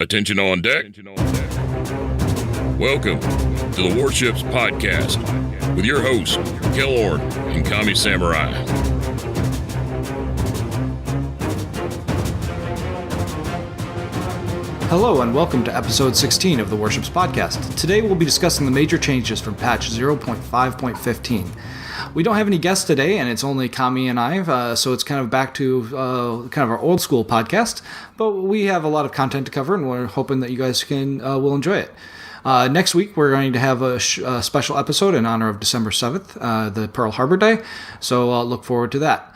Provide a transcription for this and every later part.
Attention on deck. Welcome to the Warships Podcast with your hosts, Kelorn and Kami Samurai. Hello and welcome to episode 16 of the Warships Podcast. Today we'll be discussing the major changes from patch 0.5.15. We don't have any guests today, and it's only Kami and I, so it's kind of back to kind of our old school podcast, but we have a lot of content to cover, and we're hoping that you guys will enjoy it. Next week, we're going to have a special episode in honor of December 7th, the Pearl Harbor Day, so look forward to that.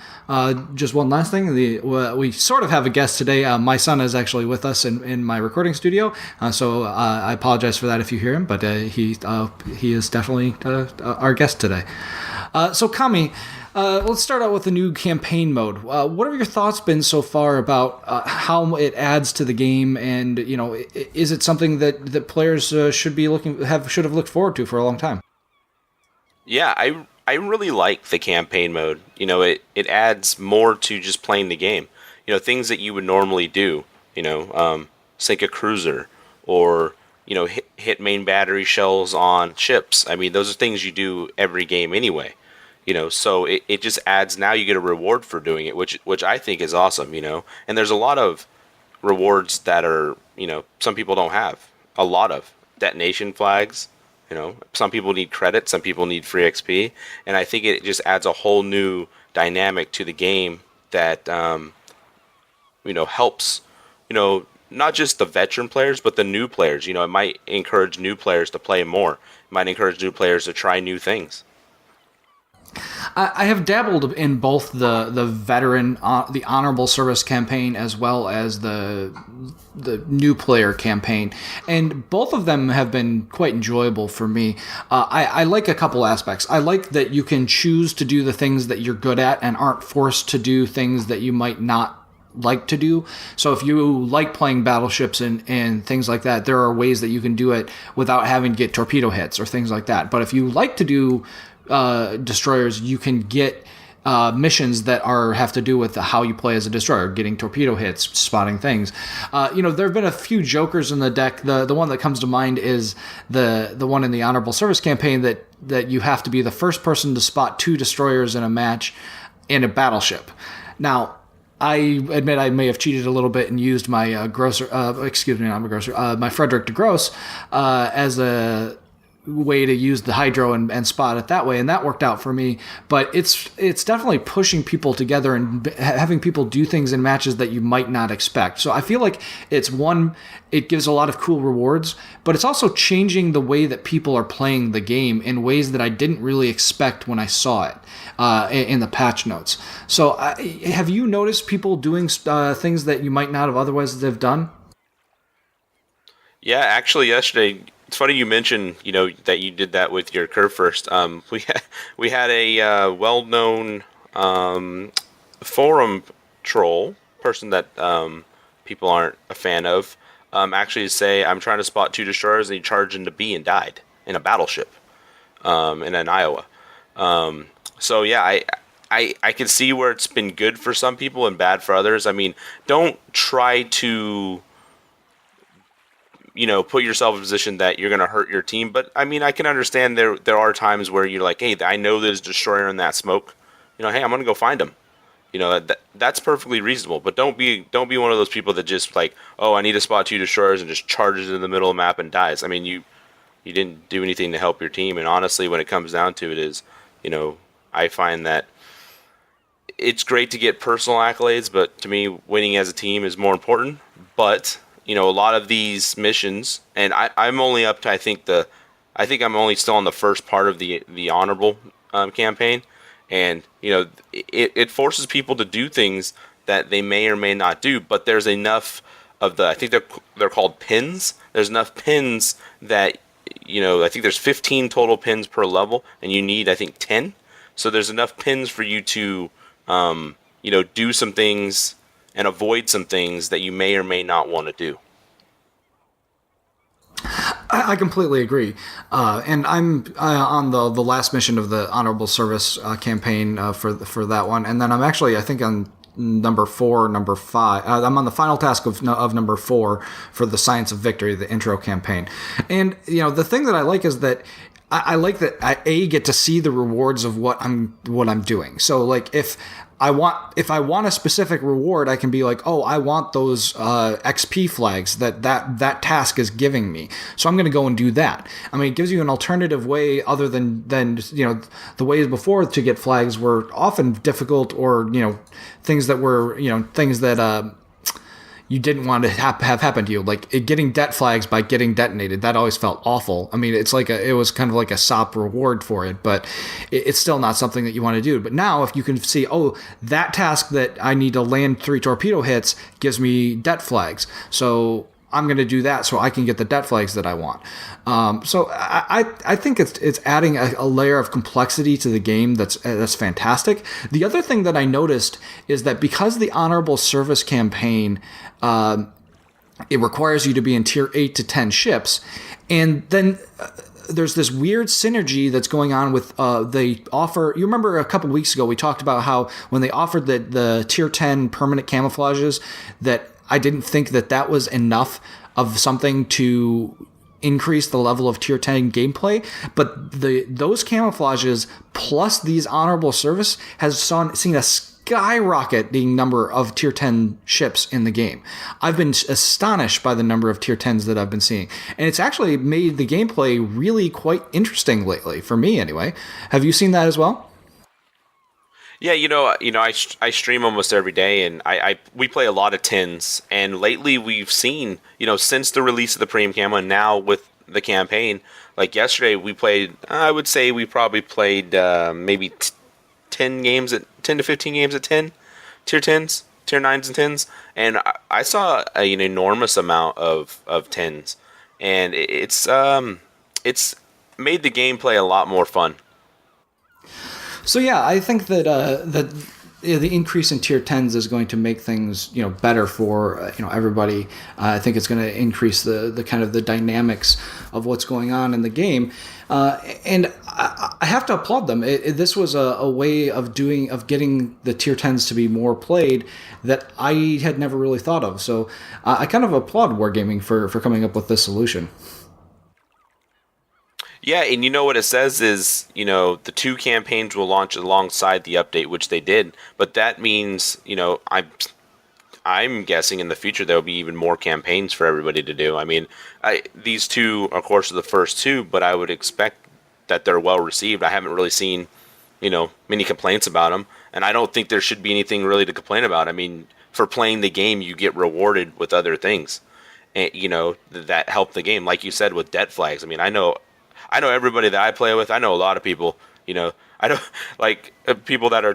Just one last thing, we sort of have a guest today. My son is actually with us in my recording studio, so I apologize for that if you hear him, but he is definitely our guest today. So Kami, let's start out with the new campaign mode. What have your thoughts been so far about how it adds to the game, and is it something that players should have looked forward to for a long time? Yeah, I really like the campaign mode. It adds more to just playing the game. Things that you would normally do. Sink a cruiser, or hit main battery shells on ships. I mean, those are things you do every game anyway. So it just adds. Now you get a reward for doing it, which I think is awesome. And there's a lot of rewards that are some people don't have. A lot of detonation flags. Some people need credit, some people need free XP, and I think it just adds a whole new dynamic to the game that helps not just the veteran players but the new players. It might encourage new players to play more. It might encourage new players to try new things. I have dabbled in both the veteran, the honorable service campaign, as well as the new player campaign, and both of them have been quite enjoyable for me. I like a couple aspects. I like that you can choose to do the things that you're good at and aren't forced to do things that you might not like to do. So if you like playing battleships and things like that, there are ways that you can do it without having to get torpedo hits or things like that. But if you like to do destroyers, you can get missions that have to do with how you play as a destroyer, getting torpedo hits, spotting things. There have been a few jokers in the deck. The one that comes to mind is the one in the honorable service campaign that you have to be the first person to spot 2 destroyers in a match in a battleship. Now, I admit I may have cheated a little bit and used my my Frederick de Grosse as a way to use the hydro and spot it that way, and that worked out for me. But it's definitely pushing people together and having people do things in matches that you might not expect. So I feel like it gives a lot of cool rewards, but it's also changing the way that people are playing the game in ways that I didn't really expect when I saw it in the patch notes. So have you noticed people doing things that you might not have otherwise have done? Yeah, actually yesterday, it's funny you mentioned, that you did that with your curve first. We had a well-known forum troll person that people aren't a fan of actually say, I'm trying to spot 2 destroyers, and he charged into B and died in a battleship in an Iowa. So yeah, I can see where it's been good for some people and bad for others. I mean, don't try to put yourself in a position that you're going to hurt your team. But, I mean, I can understand there are times where you're like, hey, I know there's a destroyer in that smoke. Hey, I'm going to go find him. That's perfectly reasonable. But don't be one of those people that just like, oh, I need to spot 2 destroyers and just charges in the middle of the map and dies. I mean, you didn't do anything to help your team. And honestly, when it comes down to it is, I find that it's great to get personal accolades, but to me, winning as a team is more important. But a lot of these missions, and I'm only up to I think I'm only still on the first part of the honorable campaign, and it forces people to do things that they may or may not do. But there's enough of I think they're called pins. There's enough pins that I think there's 15 total pins per level, and you need I think 10. So there's enough pins for you to do some things and avoid some things that you may or may not want to do. I completely agree. And I'm on the last mission of the Honorable Service campaign for that one. And then I'm actually, I think, on number 4, number 5. I'm on the final task of number 4 for the Science of Victory, the intro campaign. And the thing that I like is that I like that I get to see the rewards of what I'm doing. So like if I want a specific reward, I can be like, oh, I want those XP flags that task is giving me. So I'm going to go and do that. I mean, it gives you an alternative way other than the ways before to get flags were often difficult, or things that were things that you didn't want to have happen to you, like getting det flags by getting detonated. That always felt awful. I mean, it was kind of like a sop reward for it, but it's still not something that you want to do. But now if you can see, oh, that task that I need to land 3 torpedo hits gives me det flags, so I'm going to do that so I can get the det flags that I want. So I think it's adding a layer of complexity to the game that's fantastic. The other thing that I noticed is that because the Honorable Service campaign, it requires you to be in tier 8 to 10 ships, and then there's this weird synergy that's going on with they offer. You remember a couple weeks ago we talked about how when they offered the tier 10 permanent camouflages, that I didn't think that was enough of something to increase the level of tier 10 gameplay, but those camouflages plus these Honorable Service has seen a skyrocketing number of tier 10 ships in the game. I've been astonished by the number of tier 10s that I've been seeing, and it's actually made the gameplay really quite interesting lately, for me anyway. Have you seen that as well? Yeah, I stream almost every day, and we play a lot of 10s, and lately we've seen, since the release of the premium camo, and now with the campaign, like yesterday we played, I would say we probably played maybe 10 to 15 games at 10, tier 10s, tier 9s and 10s, and I saw an enormous amount of 10s, and it's made the gameplay a lot more fun. So yeah, I think that the increase in tier 10s is going to make things better for everybody. I think it's going to increase the kind of the dynamics of what's going on in the game, and I have to applaud them. This was a way of getting the tier 10s to be more played that I had never really thought of. So I kind of applaud Wargaming for coming up with this solution. Yeah, and what it says is, the 2 campaigns will launch alongside the update, which they did. But that means, I'm guessing in the future there will be even more campaigns for everybody to do. I mean, these 2, of course, are the first 2, but I would expect that they're well received. I haven't really seen, many complaints about them, and I don't think there should be anything really to complain about. I mean, for playing the game, you get rewarded with other things, and that help the game. Like you said, with det flags. I mean, I know everybody that I play with. I know a lot of people, I don't like people that are,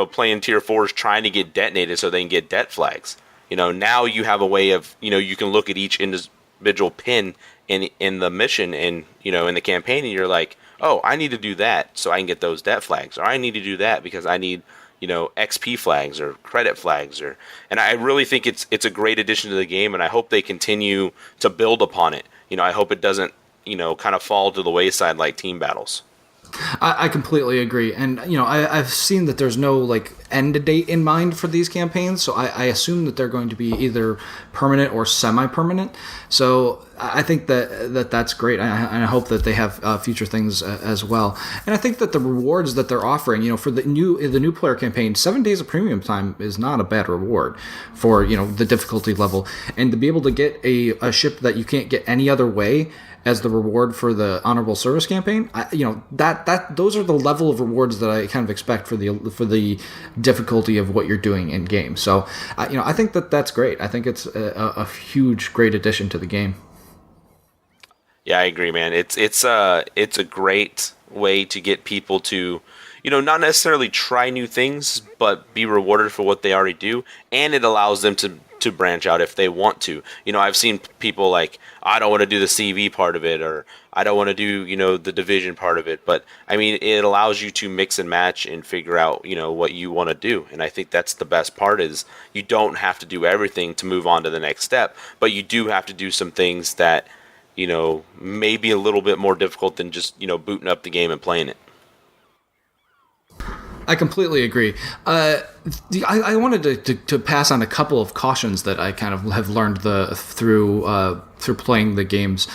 playing tier 4s trying to get detonated so they can get det flags. Now you have a way of, you can look at each individual pin in the mission and, in the campaign, and you're like, oh, I need to do that so I can get those det flags, or I need to do that because I need, XP flags or credit flags, and I really think it's a great addition to the game, and I hope they continue to build upon it. I hope it doesn't, kind of fall to the wayside like team battles. I completely agree, and I've seen that there's no end date in mind for these campaigns, so I assume that they're going to be either permanent or semi-permanent. So I think that's great. I hope that they have future things as well. And I think that the rewards that they're offering, for the new player campaign, 7 days of premium time is not a bad reward for the difficulty level, and to be able to get a ship that you can't get any other way as the reward for the Honorable Service campaign, those are the level of rewards that I kind of expect for the difficulty of what you're doing in game. So, I think that's great. I think it's a huge, great addition to the game. Yeah, I agree, man. It's a great way to get people to, not necessarily try new things, but be rewarded for what they already do, and it allows them to branch out if they want to. I've seen people like, I don't want to do the CV part of it, or I don't want to do, the division part of it. But I mean, it allows you to mix and match and figure out, what you want to do. And I think that's the best part, is you don't have to do everything to move on to the next step, but you do have to do some things that, may be a little bit more difficult than just, booting up the game and playing it. I completely agree. I wanted to pass on a couple of cautions that I kind of have learned through playing the games.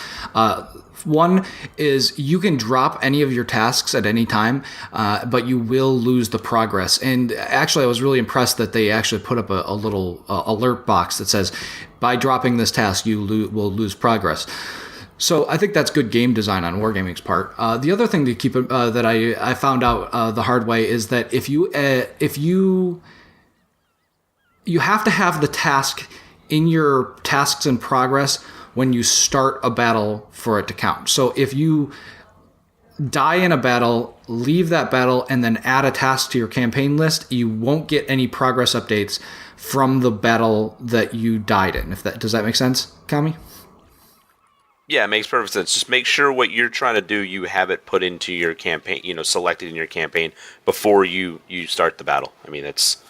One is you can drop any of your tasks at any time, but you will lose the progress. And actually, I was really impressed that they actually put up a little alert box that says, by dropping this task, you will lose progress. So I think that's good game design on Wargaming's part. The other thing to keep that I found out the hard way is that if you have to have the task in your tasks in progress when you start a battle for it to count. So if you die in a battle, leave that battle, and then add a task to your campaign list, you won't get any progress updates from the battle that you died in. Does that make sense, Kami? Yeah, it makes perfect sense. Just make sure what you're trying to do, you have it put into your campaign, selected in your campaign before you start the battle. I mean, it's,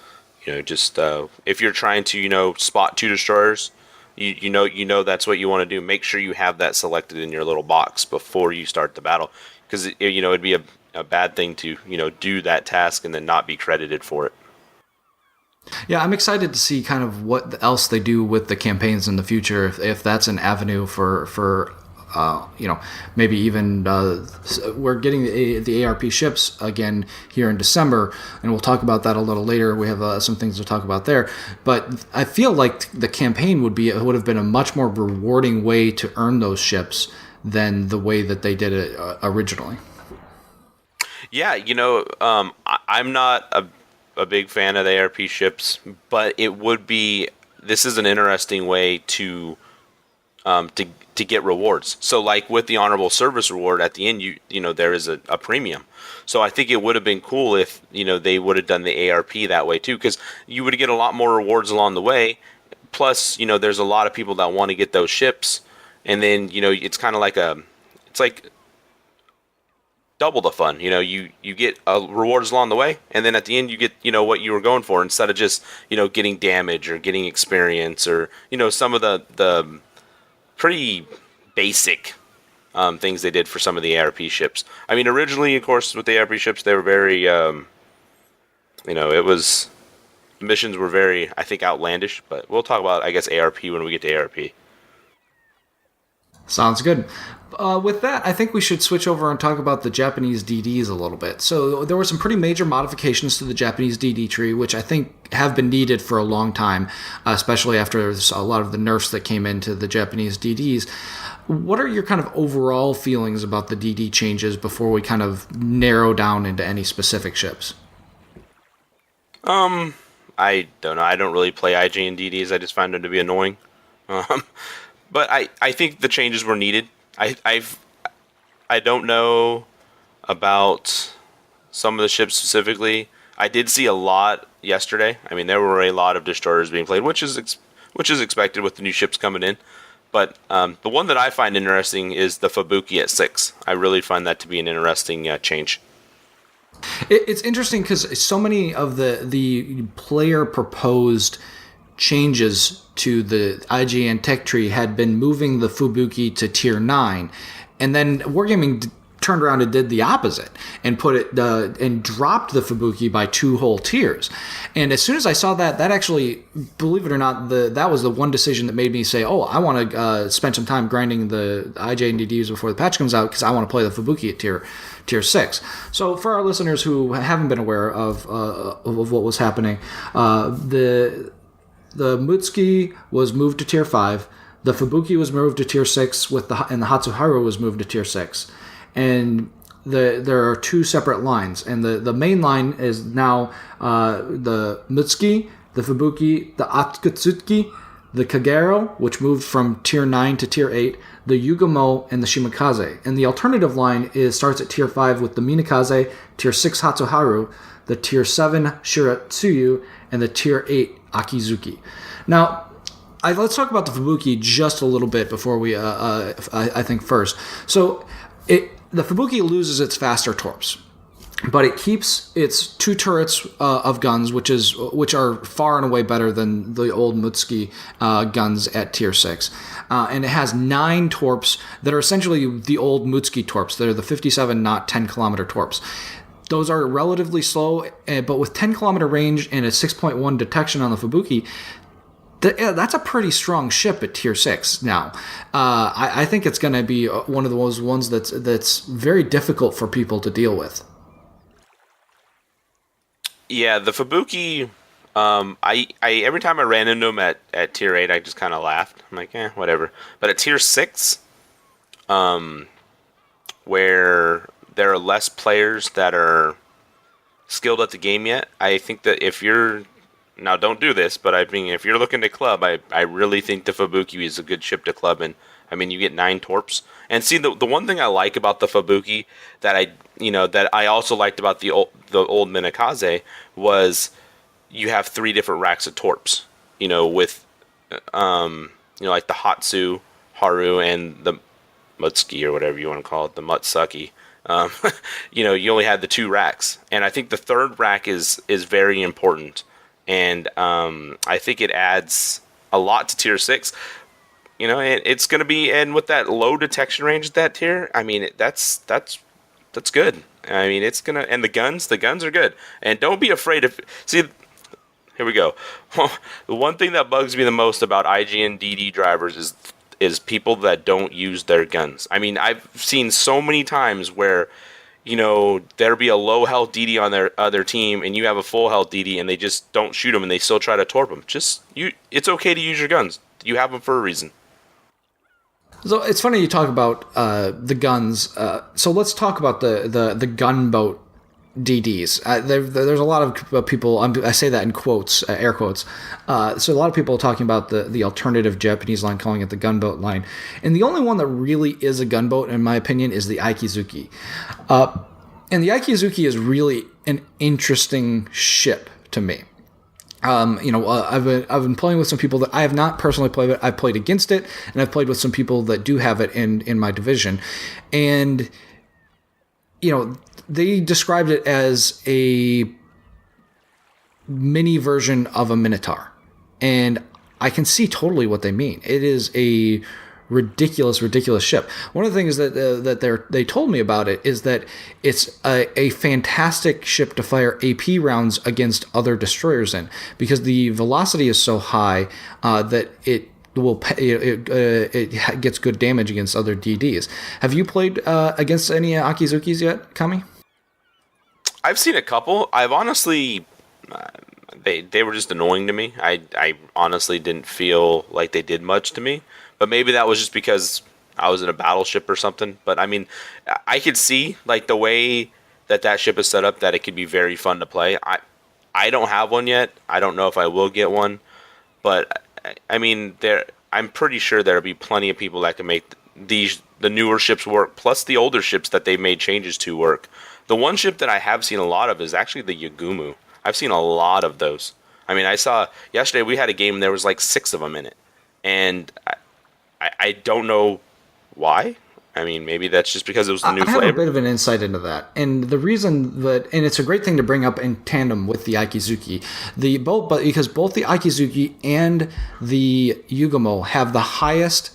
just if you're trying to, spot 2 destroyers, you know that's what you want to do. Make sure you have that selected in your little box before you start the battle, because it'd be a bad thing to do that task and then not be credited for it. Yeah, I'm excited to see kind of what else they do with the campaigns in the future. If that's an avenue for maybe even we're getting the ARP ships again here in December, and we'll talk about that a little later. We have some things to talk about there, but I feel like the campaign would have been a much more rewarding way to earn those ships than the way that they did it originally. Yeah, I'm not a big fan of the ARP ships, but this is an interesting way to get rewards. So like with the honorable service reward at the end, there is a premium. So I think it would have been cool if they would have done the ARP that way too, because you would get a lot more rewards along the way. Plus, there's a lot of people that want to get those ships, and then it's kind of like it's like double the fun. You get rewards along the way, and then at the end you get what you were going for, instead of just getting damage or getting experience or some of the pretty basic things they did for some of the ARP ships. I mean, originally, of course, with the ARP ships, they were very missions were very, I think, outlandish, but we'll talk about, I guess, ARP when we get to ARP. Sounds good. With that, I think we should switch over and talk about the Japanese DDs a little bit. So there were some pretty major modifications to the Japanese DD tree, which I think have been needed for a long time, especially after a lot of the nerfs that came into the Japanese DDs. What are your kind of overall feelings about the DD changes before we kind of narrow down into any specific ships? I don't know. I don't really play IJ and DDs. I just find them to be annoying. But I think the changes were needed. I don't know about some of the ships specifically. I did see a lot yesterday. I mean, there were a lot of destroyers being played, which is expected with the new ships coming in. But the one that I find interesting is the Fubuki at 6. I really find that to be an interesting change. It's interesting because so many of the player proposed changes to the IGN tech tree had been moving the Fubuki to tier 9, and then Wargaming turned around and did the opposite and put it and dropped the Fubuki by 2 whole tiers. And as soon as I saw that actually, believe it or not, that was the one decision that made me say, oh, I want to spend some time grinding the IJ and DDs before the patch comes out, because I want to play the Fubuki at tier 6. So for our listeners who haven't been aware of what was happening, the Mutsuki was moved to tier 5. The Fubuki was moved to tier 6, and the Hatsuharu was moved to tier 6. And there are 2 separate lines. And the main line is now the Mutsuki, the Fubuki, the Akatsuki, the Kagero, which moved from tier 9 to tier 8, the Yugamo, and the Shimakaze. And the alternative line starts at tier 5 with the Minakaze, tier 6 Hatsuharu, the tier 7 Shiratsuyu, and the tier 8 Akizuki. Now, let's talk about the Fubuki just a little bit before we, I think, first. So, the Fubuki loses its faster torps, but it keeps its 2 turrets of guns, which are far and away better than the old Mutsuki guns at tier 6. And it has 9 torps that are essentially the old Mutsuki torps. They're the 57 knot 10 kilometer torps. those are relatively slow, but with 10-kilometer range and a 6.1 detection on the Fubuki, that's a pretty strong ship at Tier 6 now. I think it's going to be one of those ones that's very difficult for people to deal with. Yeah, the Fubuki, I every time I ran into them at Tier 8, I just kind of laughed. I'm like, whatever. But at Tier 6, where there are less players that are skilled at the game yet, I think that if you're... Now, don't do this, but I mean, if you're looking to club, I really think the Fubuki is a good ship to club in. I mean, you get 9 torps. And see, the one thing I like about the Fubuki that I also liked about the old Minakaze was you have 3 different racks of torps. With like the Hatsu, Haru, and the Mutsuki, or whatever you want to call it, the Mutsuki. You only had the 2 racks, and I think the 3rd rack is very important. And I think it adds a lot to Tier 6. It's going to be, and with that low detection range at that tier, I mean, that's good. I mean, it's going to, and the guns are good. And don't be afraid of, see, here we go. The one thing that bugs me the most about IGN DD drivers is people that don't use their guns. I mean, I've seen so many times where, there'll be a low health DD on their other team, and you have a full health DD, and they just don't shoot them, and they still try to torp them. It's okay to use your guns. You have them for a reason. So it's funny you talk about the guns. So let's talk about the gunboat DDs. There's a lot of people. I say that in quotes, air quotes. So a lot of people are talking about the alternative Japanese line, calling it the gunboat line. And the only one that really is a gunboat, in my opinion, is the Aikizuki. And the Aikizuki is really an interesting ship to me. I've been playing with some people that I have not personally played with. I've played against it, and I've played with some people that do have it in my division. And, they described it as a mini version of a Minotaur. And I can see totally what they mean. It is a ridiculous ship. One of the things that they told me about it is that it's a fantastic ship to fire AP rounds against other destroyers in, because the velocity is so high that it gets good damage against other DDs. Have you played against any Akizukis yet, Kami? I've seen a couple. I've honestly, they were just annoying to me. I honestly didn't feel like they did much to me. But maybe that was just because I was in a battleship or something. But I mean, I could see like the way that ship is set up that it could be very fun to play. I don't have one yet. I don't know if I will get one. But I mean, I'm pretty sure there'll be plenty of people that can make the newer ships work, plus the older ships that they've made changes to work. The one ship that I have seen a lot of is actually the Yagumu. I've seen a lot of those. I mean, I saw yesterday we had a game and there was like 6 of them in it. And I don't know why. I mean, maybe that's just because it was the new flavor. I have a bit of an insight into that. And the reason and it's a great thing to bring up in tandem with the Aikizuki, because both the Aikizuki and the Yugumo have the highest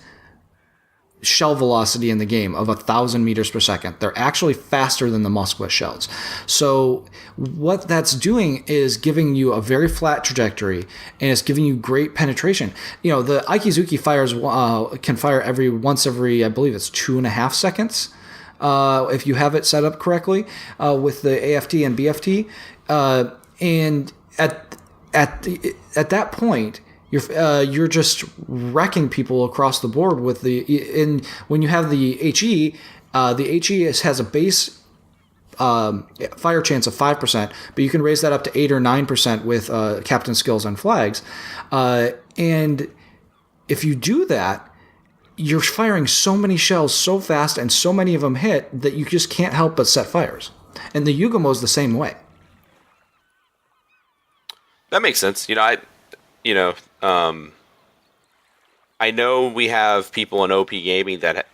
shell velocity in the game of 1,000 meters per second. They're actually faster than the Moskva shells. So what that's doing is giving you a very flat trajectory, and it's giving you great penetration. The Aikizuki can fire once every, I believe it's 2.5 seconds, if you have it set up correctly, with the AFT and BFT. And at that point, you're just wrecking people across the board with when you have the HE. The HE has a base fire chance of 5%, but you can raise that up to 8 or 9% with captain skills and flags. And if you do that, you're firing so many shells so fast and so many of them hit that you just can't help but set fires. And the Yugumo is the same way. That makes sense. I know we have people in OP Gaming that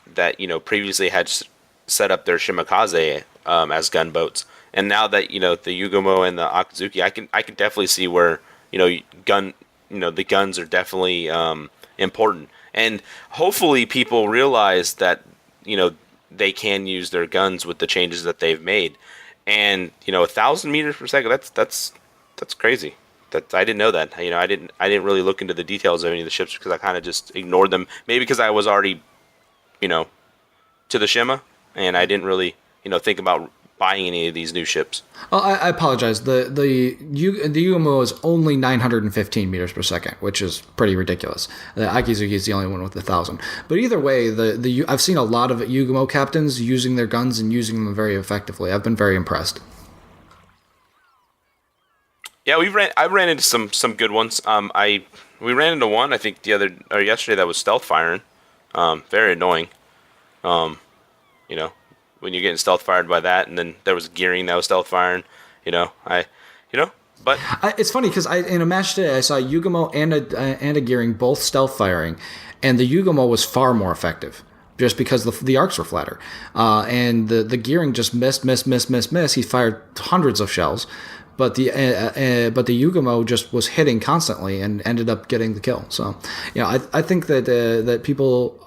previously had set up their Shimakaze as gunboats, and now that the Yugumo and the Akizuki, I can definitely see where the guns are definitely important, and hopefully people realize that they can use their guns with the changes that they've made. And 1,000 meters per second. That's crazy. That I didn't know that. I didn't really look into the details of any of the ships because I kind of just ignored them. Maybe because I was already, to the Shima, and I didn't really, think about buying any of these new ships. Well, I apologize. The Yugumo is only 915 meters per second, which is pretty ridiculous. The Akizuki is the only one with 1,000. But either way, I've seen a lot of Yugumo captains using their guns and using them very effectively. I've been very impressed. Yeah, I ran into some good ones. We ran into one I think yesterday that was stealth firing. Very annoying. When you're getting stealth fired by that, and then there was gearing that was stealth firing. But It's funny because in a match today I saw Yugumo and a gearing both stealth firing, and the Yugumo was far more effective. Just because the arcs were flatter, and the gearing just missed. He fired hundreds of shells, but the Yugumo just was hitting constantly and ended up getting the kill. So, I think that people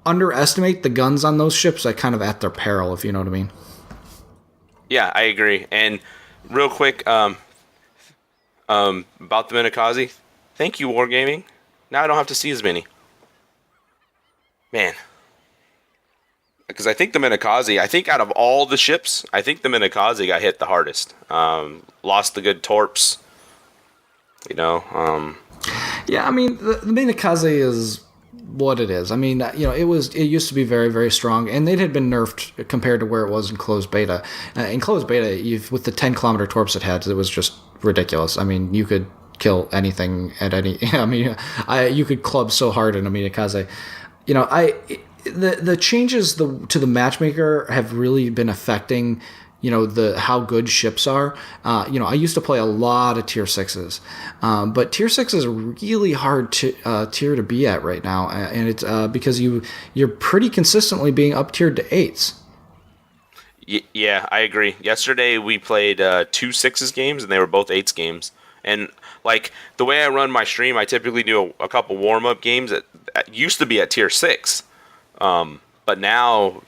underestimate the guns on those ships, kind of at their peril, if you know what I mean. Yeah, I agree. And real quick, about the Minakaze, thank you, Wargaming. Now I don't have to see as many. Man. Because I think the Minakaze, out of all the ships, I think the Minakaze got hit the hardest. Lost the good torps. Yeah, I mean, the Minakaze is what it is. I mean, it used to be very, very strong, and it had been nerfed compared to where it was in closed beta. In closed beta, with the 10-kilometer torps it had, it was just ridiculous. I mean, you could kill anything at any. I mean, you could club so hard in a Minakaze. The changes to the matchmaker have really been affecting how good ships are. I used to play a lot of tier 6s, but tier 6 is a really hard tier to be at right now, and it's because you're pretty consistently being up tiered to 8s. Yeah, I agree. Yesterday we played 2 6s games, and they were both 8s games. And like the way I run my stream, I typically do a couple warm up games that used to be at tier 6, but now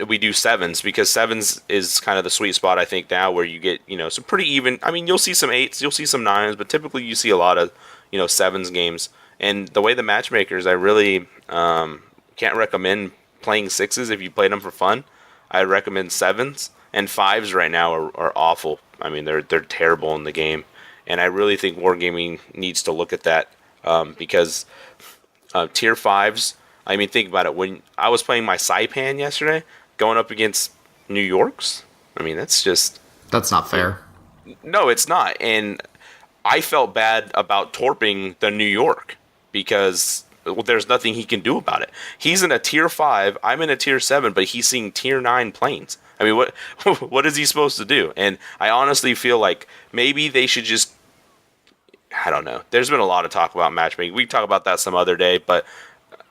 we do 7s because 7s is kind of the sweet spot I think now where you get some pretty even. I mean, you'll see some 8s, you'll see some 9s, but typically you see a lot of 7s games. And the way the matchmakers, I really can't recommend playing 6s if you played them for fun. I recommend 7s, and 5s right now are awful. I mean, they're terrible in the game, and I really think Wargaming needs to look at that because tier 5s. I mean, think about it. When I was playing my Saipan yesterday, going up against New York's, I mean, that's not fair. No, it's not. And I felt bad about torping the New York because there's nothing he can do about it. He's in a tier 5, I'm in a tier 7, but he's seeing tier 9 planes. I mean, what is he supposed to do? And I honestly feel like maybe they should just, I don't know. There's been a lot of talk about matchmaking. We can talk about that some other day, but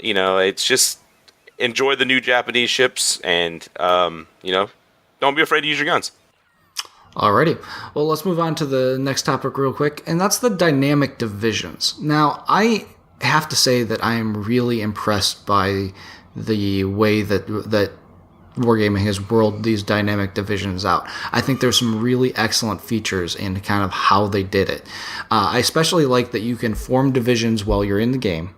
it's just enjoy the new Japanese ships and, don't be afraid to use your guns. Alrighty. Well, let's move on to the next topic real quick, and that's the dynamic divisions. Now, I have to say that I am really impressed by the way that Wargaming has rolled these dynamic divisions out. I think there's some really excellent features in kind of how they did it. I especially like that you can form divisions while you're in the game.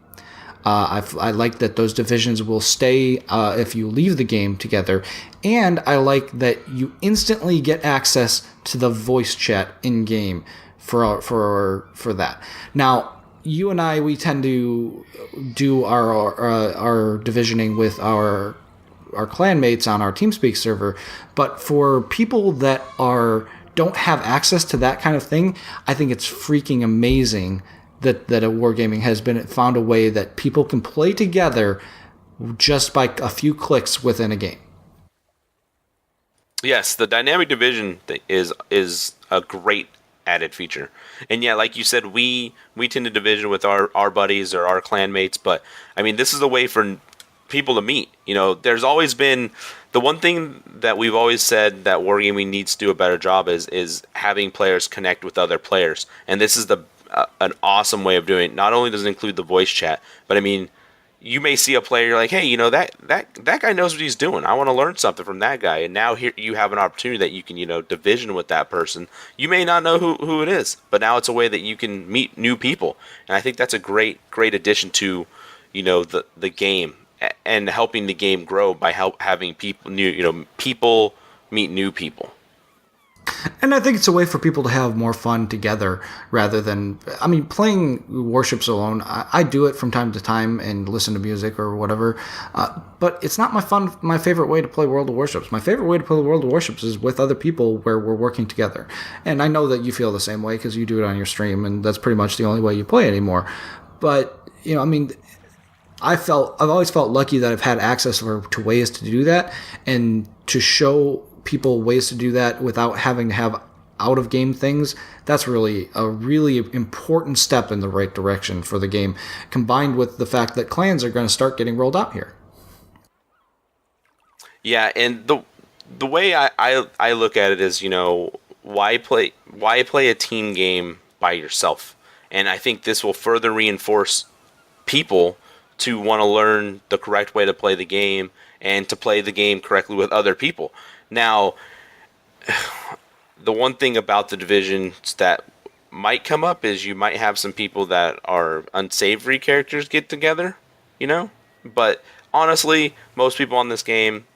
I like that those divisions will stay if you leave the game together, and I like that you instantly get access to the voice chat in game for that. Now, you and I, we tend to do our divisioning with our clanmates on our TeamSpeak server, but for people that don't have access to that kind of thing, I think it's freaking amazing that a Wargaming has found a way that people can play together just by a few clicks within a game. Yes, the dynamic division is a great added feature. And yeah, like you said, we tend to division with our buddies or our clanmates, but I mean, this is a way for people to meet. There's always been the one thing that we've always said that Wargaming needs to do a better job is having players connect with other players, and this is an awesome way of doing it. Not only does it include the voice chat, but I mean, you may see a player, you're like, hey, that guy knows what he's doing. I want to learn something from that guy. And now here you have an opportunity that you can, division with that person. You may not know who it is, but now it's a way that you can meet new people. And I think that's a great addition to, the game and helping the game grow by having people people meet new people. And I think it's a way for people to have more fun together rather than, playing Warships alone. I do it from time to time and listen to music or whatever, but it's not my favorite way to play World of Warships. My favorite way to play World of Warships is with other people where we're working together. And I know that you feel the same way because you do it on your stream, and that's pretty much the only way you play anymore. But, I've always felt lucky that I've had access to ways to do that and to show people ways to do that without having to have out of game things. That's really a really important step in the right direction for the game, combined with the fact that clans are going to start getting rolled out here. Yeah, and the way I look at it is, why play a team game by yourself? And I think this will further reinforce people to want to learn the correct way to play the game and to play the game correctly with other people. Now, the one thing about the divisions that might come up is you might have some people that are unsavory characters get together, But honestly, most people on this game,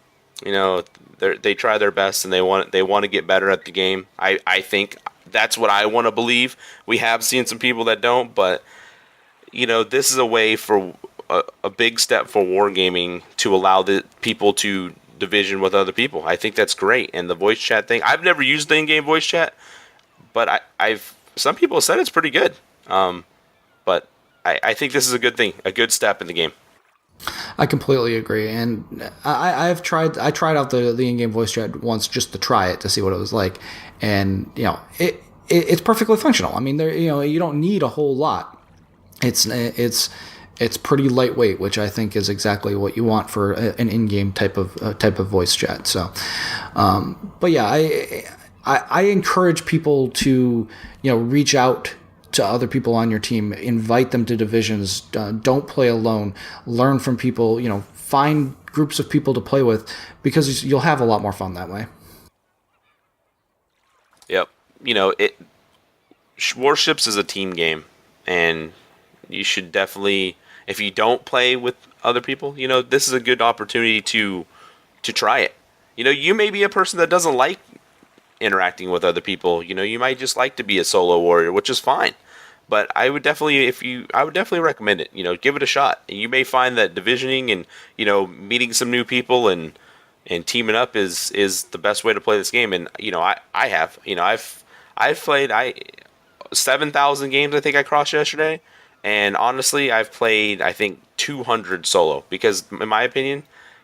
they try their best and they want to get better at the game. I think that's what I want to believe. We have seen some people that don't, but this is a way for a big step for wargaming to allow the people to division with other people. I think that's great. And the voice chat thing, I've never used the in-game voice chat, but some people have said it's pretty good. But I think this is a good thing, a good step in the game. I completely agree, and I tried out the in-game voice chat once just to try it to see what it was like, and it's perfectly functional. You don't need a whole lot. It's pretty lightweight, which I think is exactly what you want for an in-game type of voice chat. So, but yeah, I encourage people to reach out to other people on your team, invite them to divisions. Don't play alone. Learn from people. Find groups of people to play with because you'll have a lot more fun that way. Yep. Warships is a team game, and you should definitely. If you don't play with other people, this is a good opportunity to try it. You may be a person that doesn't like interacting with other people. You might just like to be a solo warrior, which is fine. But I would definitely recommend it. Give it a shot. You may find that divisioning and meeting some new people and teaming up is the best way to play this game. And I have. I've played 7,000 games. I think I crossed yesterday. And honestly, I've played, I think, 200 solo because, in my opinion,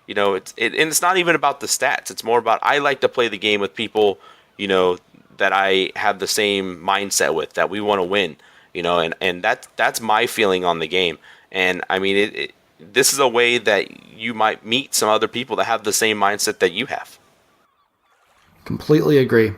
it's not even about the stats. It's more about I like to play the game with people, that I have the same mindset with, that we want to win, and that's my feeling on the game. And this is a way that you might meet some other people that have the same mindset that you have. Completely agree.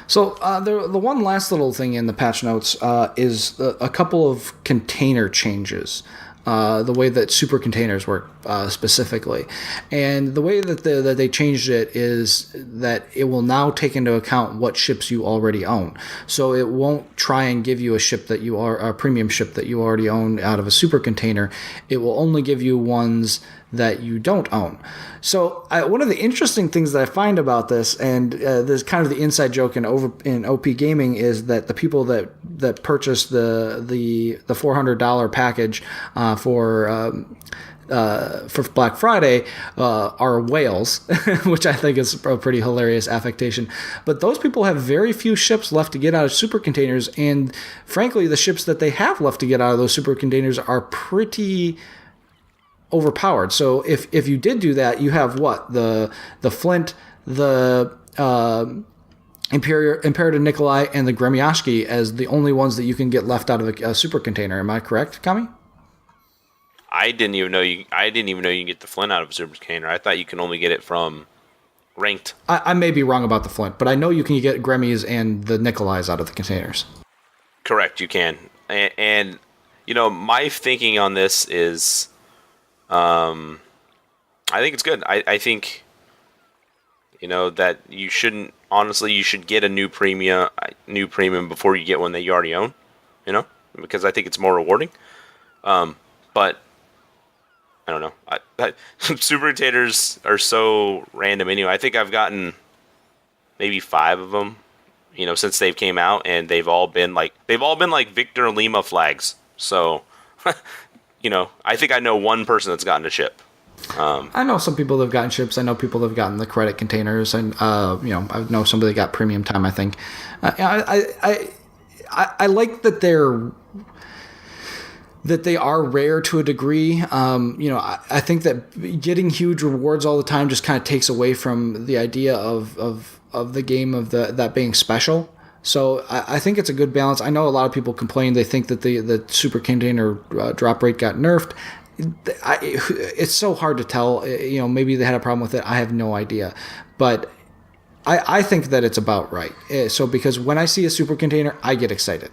So the one last little thing in the patch notes is a couple of container changes. The way that super containers work specifically. And the way that they changed it is that it will now take into account what ships you already own. So it won't try and give you a premium ship that you already own out of a super container. It will only give you ones that you don't own. So one of the interesting things that I find about this, and there's kind of the inside joke in OP Gaming, is that the people that purchased the $400 package for Black Friday are whales, which I think is a pretty hilarious affectation. But those people have very few ships left to get out of super containers, and frankly, the ships that they have left to get out of those super containers are pretty overpowered. So if you did do that, you have what? The Flint, the Imperator Nikolai, and the Gremyashki as the only ones that you can get left out of a super container. Am I correct, Kami? I didn't even know you can get the Flint out of a super container. I thought you can only get it from ranked. I may be wrong about the Flint, but I know you can get Gremmys and the Nikolais out of the containers. Correct, you can. And my thinking on this is, I think it's good. I think, that you shouldn't, honestly, you should get a new premium before you get one that you already own, because I think it's more rewarding. But I don't know. Super containers are so random anyway. I think I've gotten maybe 5 of them, since they've came out, and they've all been like Victor Lima flags. So, I think I know one person that's gotten a ship. I know some people that have gotten ships. I know people that have gotten the credit containers, and I know somebody that got premium time. I think I like that they are rare to a degree. I think that getting huge rewards all the time just kind of takes away from the idea of the game of that being special. So I think it's a good balance. I know a lot of people complain. They think that the super container drop rate got nerfed. It's so hard to tell. Maybe they had a problem with it. I have no idea. But I think that it's about right. So because when I see a super container, I get excited.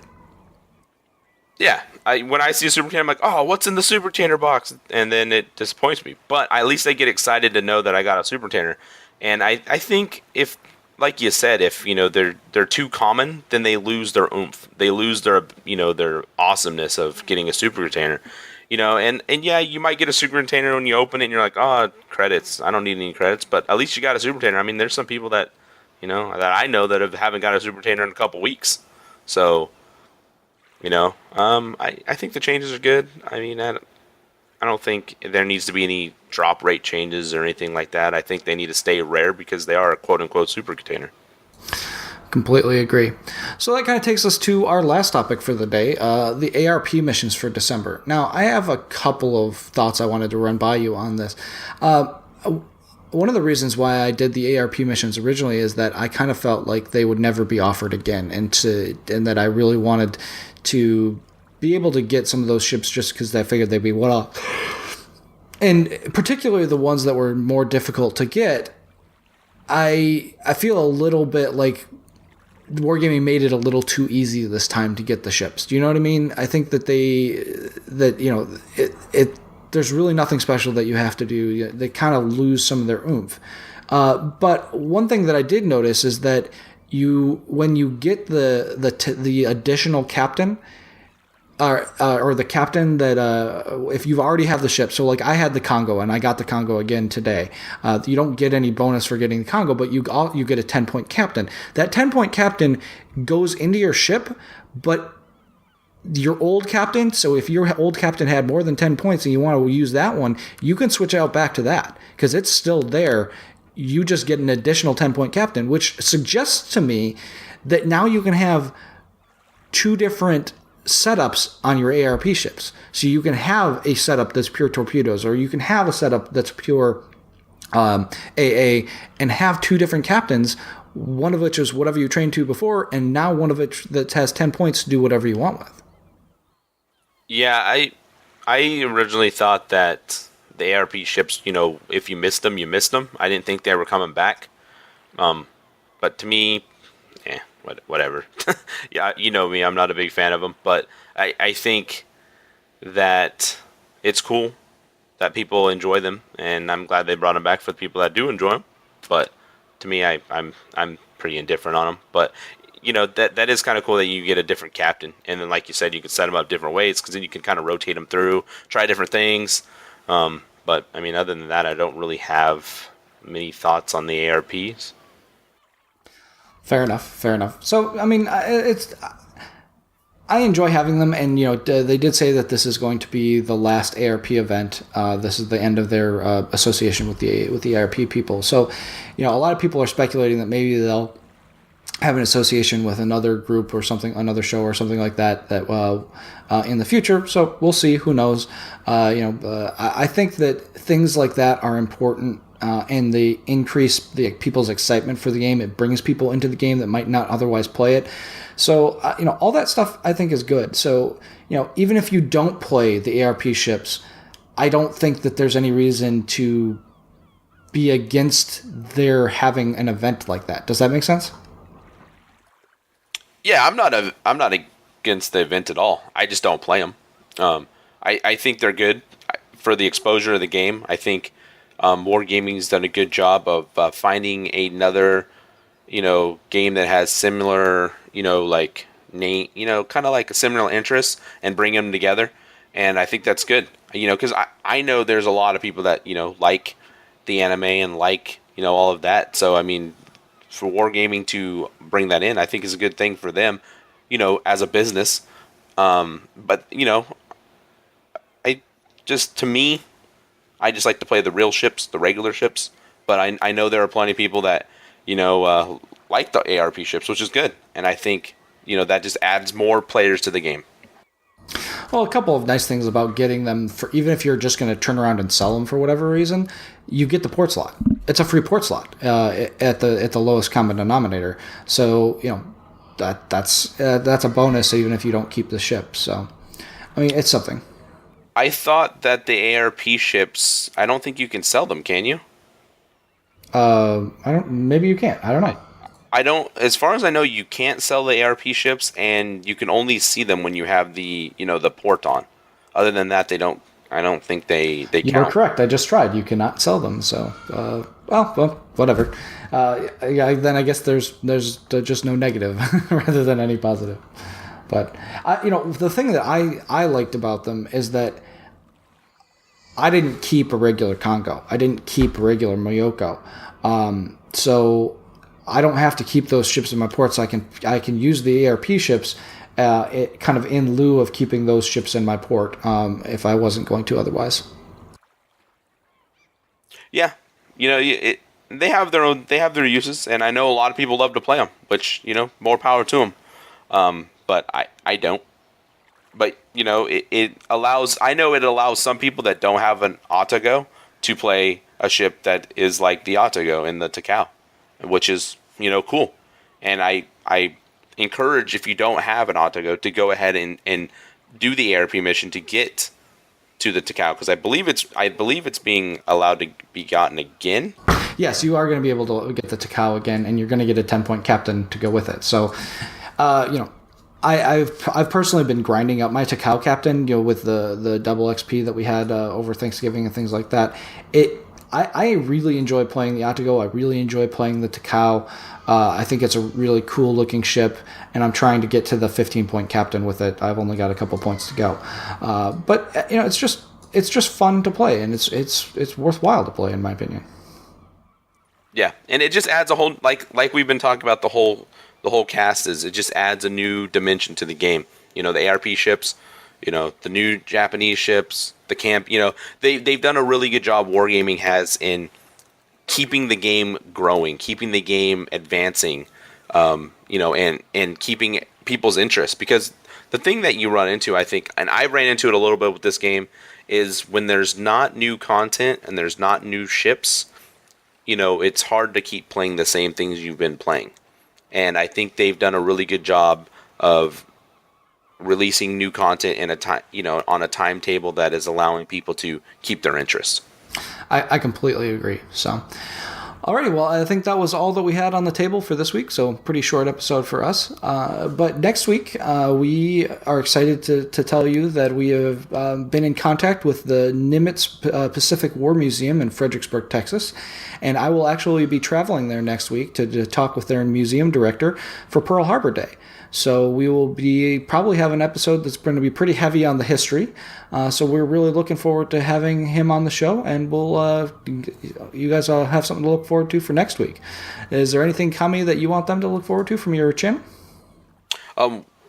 Yeah. When I see a super container, I'm like, oh, what's in the super container box? And then it disappoints me. But at least I get excited to know that I got a super container. And I think if, like you said, if they're too common, then they lose their oomph. They lose their their awesomeness of getting a super container. And yeah, you might get a super container when you open it and you're like, oh, credits. I don't need any credits, but at least you got a super container. I mean, there's some people that that I know that haven't got a super container in a couple weeks. So, I think the changes are good. I mean, I don't think there needs to be any drop rate changes or anything like that. I think they need to stay rare because they are a quote-unquote super container. Completely agree. So that kind of takes us to our last topic for the day, the ARP missions for December. Now, I have a couple of thoughts I wanted to run by you on this. One of the reasons why I did the ARP missions originally is that I kind of felt like they would never be offered again, and that I really wanted to be able to get some of those ships just because I figured they'd be one-off. And particularly the ones that were more difficult to get, I feel a little bit like Wargaming made it a little too easy this time to get the ships. Do you know what I mean? I think that there's really nothing special that you have to do. They kind of lose some of their oomph. But one thing that I did notice is that when you get the additional captain, or the captain that if you already have the ship, so like I had the Congo and I got the Congo again today. You don't get any bonus for getting the Congo, but you get a 10-point captain. That 10-point captain goes into your ship, but your old captain, so if your old captain had more than 10 points and you want to use that one, you can switch out back to that because it's still there. You just get an additional 10-point captain, which suggests to me that now you can have 2 different setups on your ARP ships. So you can have a setup that's pure torpedoes, or you can have a setup that's pure AA, and have 2 different captains, one of which is whatever you trained to before, and now one of which that has 10 points to do whatever you want with. Yeah, I originally thought that the ARP ships, if you missed them, you missed them. I didn't think they were coming back. But to me, whatever. Yeah, you know me, I'm not a big fan of them, but I think that it's cool that people enjoy them, and I'm glad they brought them back for the people that do enjoy them. But to me, I'm pretty indifferent on them. But that is kind of cool that you get a different captain, and then like you said, you can set them up different ways because then you can kind of rotate them through, try different things. But I mean, other than that, I don't really have many thoughts on the ARPs. Fair enough. So, I mean, I enjoy having them, and they did say that this is going to be the last ARP event. This is the end of their association with the ARP people. So, a lot of people are speculating that maybe they'll have an association with another group or something, another show or something like that in the future. So we'll see. Who knows? I think that things like that are important. And they increase people's excitement for the game. It brings people into the game that might not otherwise play it. So, all that stuff I think is good. So, even if you don't play the ARP ships, I don't think that there's any reason to be against their having an event like that. Does that make sense? Yeah, I'm not against the event at all. I just don't play them. I think they're good. for the exposure of the game. I think Wargaming's done a good job of finding another, game that has similar, like name, kind of like a similar interests and bring them together. And I think that's good, because I know there's a lot of people that, like the anime and like, all of that. So, I mean, for Wargaming to bring that in, I think is a good thing for them, as a business. But, to me, I just like to play the real ships, the regular ships. But I know there are plenty of people that, like the ARP ships, which is good. And I think, that just adds more players to the game. Well, a couple of nice things about getting them, for even if you're just going to turn around and sell them for whatever reason, you get the port slot. It's a free port slot at the lowest common denominator. So that's a bonus even if you don't keep the ship. So I mean, it's something. I thought that the ARP ships, I don't think you can sell them, can you? I don't. Maybe you can't. I don't know. I don't. As far as I know, you can't sell the ARP ships, and you can only see them when you have the the port on. Other than that, they don't. I don't think they count. You are correct. I just tried. You cannot sell them. So, well, whatever. Then I guess there's just no negative rather than any positive. But the thing that I liked about them is that I didn't keep a regular Congo. I didn't keep a regular Myoko. So I don't have to keep those ships in my ports. I can use the ARP ships kind of in lieu of keeping those ships in my port if I wasn't going to otherwise. Yeah, they have their uses, and I know a lot of people love to play them, which more power to them. But I don't. But it allows. I know it allows some people that don't have an Atago to play a ship that is like the Atago in the Takao, which is cool. And I encourage, if you don't have an Atago, to go ahead and do the ARP mission to get to the Takao, because I believe it's being allowed to be gotten again. Yes, you are going to be able to get the Takao again, and you're going to get a 10-point captain to go with it. So, I've personally been grinding up my Takao captain, with the double XP that we had over Thanksgiving and things like that. I really enjoy playing the Atago. I really enjoy playing the Takao. I think it's a really cool looking ship, and I'm trying to get to the 15-point captain with it. I've only got a couple points to go, but it's just fun to play, and it's worthwhile to play, in my opinion. Yeah, and it just adds a whole like we've been talking about the whole cast is, it just adds a new dimension to the game. The ARP ships, the new Japanese ships, the camp. They've done a really good job. Wargaming has in keeping the game growing, keeping the game advancing, and keeping people's interest. Because the thing that you run into, I think, and I ran into it a little bit with this game, is when there's not new content and there's not new ships, it's hard to keep playing the same things you've been playing. And I think they've done a really good job of releasing new content in on a timetable that is allowing people to keep their interest. I completely agree. So, alrighty, well, I think that was all that we had on the table for this week. So, pretty short episode for us. But next week, we are excited to tell you that we have been in contact with the Nimitz Pacific War Museum in Fredericksburg, Texas. And I will actually be traveling there next week to talk with their museum director for Pearl Harbor Day. So we will probably have an episode that's going to be pretty heavy on the history. So we're really looking forward to having him on the show, and you guys all have something to look forward to for next week. Is there anything, Kami, that you want them to look forward to from your channel?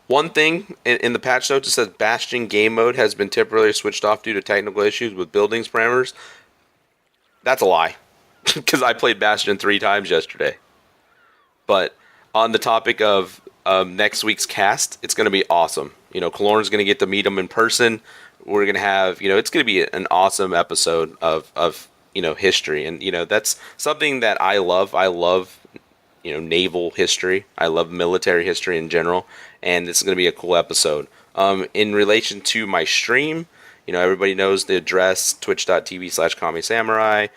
One thing in the patch notes, it says Bastion game mode has been temporarily switched off due to technical issues with buildings parameters. That's a lie, because I played Bastion 3 times yesterday. But on the topic of next week's cast, it's going to be awesome. Kalorn's going to get to meet him in person. We're going to have, it's going to be an awesome episode of history. And, that's something that I love. I love, naval history. I love military history in general. And this is going to be a cool episode. In relation to my stream, everybody knows the address, twitch.tv/KamiSamurai.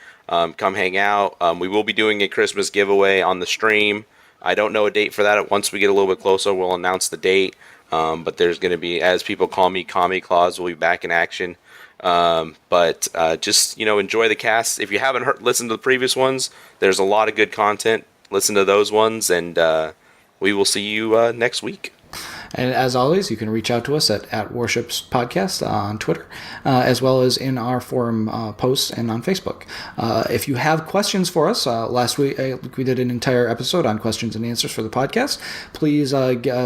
Come hang out. We will be doing a Christmas giveaway on the stream. I don't know a date for that. Once we get a little bit closer, we'll announce the date. But there's going to be, as people call me, Kami Claus will be back in action. But just enjoy the cast. If you haven't listened to the previous ones, there's a lot of good content. Listen to those ones, and we will see you next week. And as always, you can reach out to us at Warships Podcast on Twitter, as well as in our forum posts and on Facebook. If you have questions for us, last week we did an entire episode on questions and answers for the podcast. Please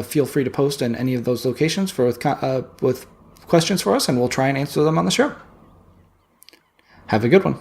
feel free to post in any of those locations with questions for us, and we'll try and answer them on the show. Have a good one.